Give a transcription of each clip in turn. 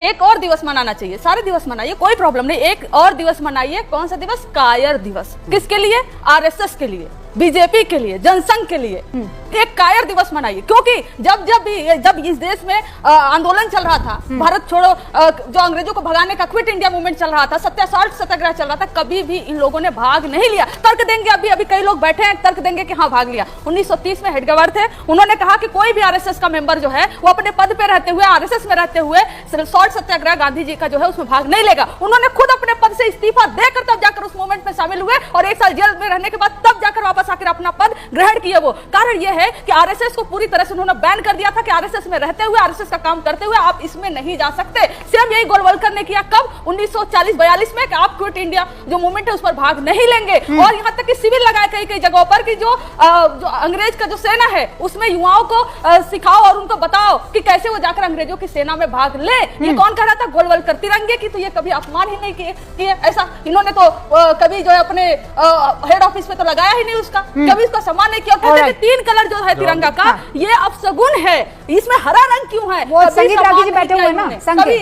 एक और दिवस मनाना चाहिए, सारे दिवस मनाइए, कोई प्रॉब्लम नहीं, एक और दिवस मनाइए। कौन सा दिवस? कायर दिवस। किसके लिए? आरएसएस के लिए, बीजेपी के लिए, जनसंघ के लिए एक कायर दिवस मनाइए। क्योंकि जब इस देश में आंदोलन चल रहा था, भारत छोड़ो, जो अंग्रेजों को भगाने का क्विट इंडिया मूवमेंट चल रहा था, सत्याग्रह चल रहा था, कभी भी इन लोगों ने भाग नहीं लिया। तर्क देंगे, अभी कई लोग बैठे हैं, तर्क देंगे कि हाँ भाग लिया। 1930 में हेडगेवार थे, उन्होंने कहा कि कोई भी आरएसएस का मेंबर जो है वो अपने पद पे रहते हुए, आरएसएस में रहते हुए सॉल्ट सत्याग्रह गांधी जी का जो है उसमें भाग नहीं लेगा। उन्होंने खुद अपने पद से इस्तीफा देकर तब जाकर उस मूवमेंट में शामिल हुए और 1 साल जेल में रहने के बाद तब जाकर वापस आकर अपना पद ग्रहण किए। वो कारण यह है कि आरएसएस को पूरी तरह से उन्होंने बैन कर दिया था कि आरएसएस में रहते हुए, आरएसएस का काम करते हुए आप इसमें नहीं जा सकते। सेम यही गोलवलकर ने किया कब? 1940-42 में कि आप क्विट इंडिया जो मूवमेंट है उस पर भाग नहीं लेंगे। और यहां तक कि सिविल लगाए कई जगहों पर कि जो अंग्रेज का जो सेना है उसमें युवाओं को सिखाओ और उनको बताओ कि कैसे वो जाकर अंग्रेजों की सेना में भाग ले। ये कौन कह रहा था? गोलवलकर। तिरंगे की तो ये कभी अपमान ही नहीं किए ऐसा इन्होंने तो कभी जो है अपने हेड ऑफिस पे तो लगाया ही नहीं, उसका कभी उसका सम्मान नहीं किया। कहते थे 3 कलर जो है तिरंगा का ये अपशगुन है, इसमें हरा रंग क्यों है? वो संगीत रागी जी बैठे हुए ना,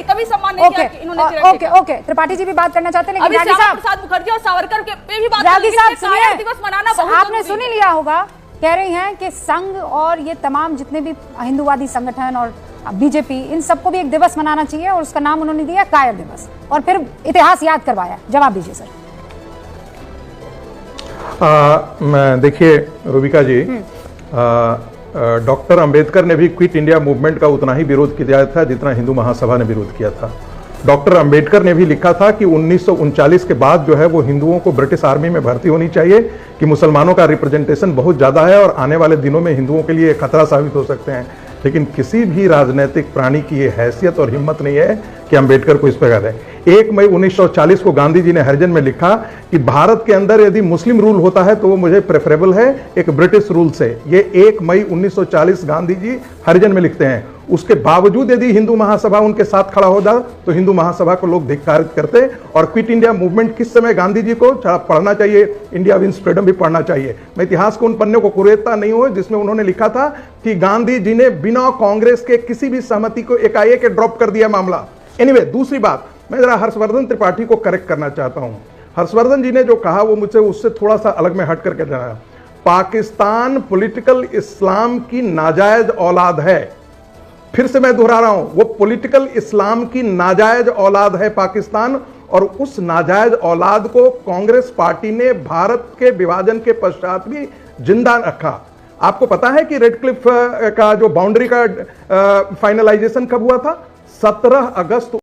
कभी सम्मान नहीं किया इन्होंने। ओके, त्रिपाठी जी भी बात करना चाहते हैं, लेकिन रागी साहब, प्रसाद मुखर्जी और सावरकर के पे भी बात रागी साहब सुनिए, दिवस मनाना बहुत आपने सुन ही लिया होगा, कह रही हैं कि संघ और ये तमाम जितने भी हिंदूवादी संगठन और बीजेपी, इन सबको भी एक दिवस मनाना चाहिए और उसका नाम उन्होंने दिया कायर दिवस, और फिर इतिहास याद करवाया। जवाब दीजिए सर। देखिए रूबिका जी, डॉक्टर अंबेडकर ने भी क्विट इंडिया मूवमेंट का उतना ही विरोध किया था जितना हिंदू महासभा ने विरोध किया था। डॉक्टर अंबेडकर ने भी लिखा था कि 1939 के बाद जो है वो हिंदुओं को ब्रिटिश आर्मी में भर्ती होनी चाहिए, कि मुसलमानों का रिप्रेजेंटेशन बहुत ज़्यादा है और आने वाले दिनों में हिंदुओं के लिए खतरा साबित हो सकते हैं। लेकिन किसी भी राजनीतिक प्राणी की ये हैसियत और हिम्मत नहीं है कि अंबेडकर को इस पर कह दें। 1 मई 1940 को गांधी जी ने हरिजन में लिखा कि भारत के अंदर यदि मुस्लिम रूल होता है तो वो मुझे प्रेफरेबल है एक ब्रिटिश रूल से। ये 1 मई 1940 गांधी जी हरिजन में लिखते हैं। उसके बावजूद यदि हिंदू महासभा उनके साथ खड़ा होता तो हिंदू महासभा को लोग धिक्कारित करते। और क्विट इंडिया मूवमेंट किस समय गांधी जी को पढ़ना चाहिए, इंडिया विंस फ्रीडम भी पढ़ना चाहिए। मैं इतिहास को उन पन्ने को कुरेदता नहीं हूं जिसमें उन्होंने लिखा था कि गांधी जी ने बिना कांग्रेस के किसी भी सहमति को एकाएक ड्रॉप कर दिया मामला। एनीवे, दूसरी बात, मैं जरा हर्षवर्धन त्रिपाठी को करेक्ट करना चाहता हूं। हर्षवर्धन जी ने जो कहा वो मुझसे उससे थोड़ा सा अलग में हट करके जाना। पाकिस्तान पॉलिटिकल इस्लाम की नाजायज औलाद है। फिर से मैं दोहरा रहा हूं, वो पॉलिटिकल इस्लाम की नाजायज औलाद है पाकिस्तान, और उस नाजायज औलाद को कांग्रेस पार्टी ने भारत के विभाजन के पश्चात भी जिंदा रखा। आपको पता है कि रेड क्लिफ का जो बाउंड्री का फाइनलाइजेशन कब हुआ था? 17 अगस्त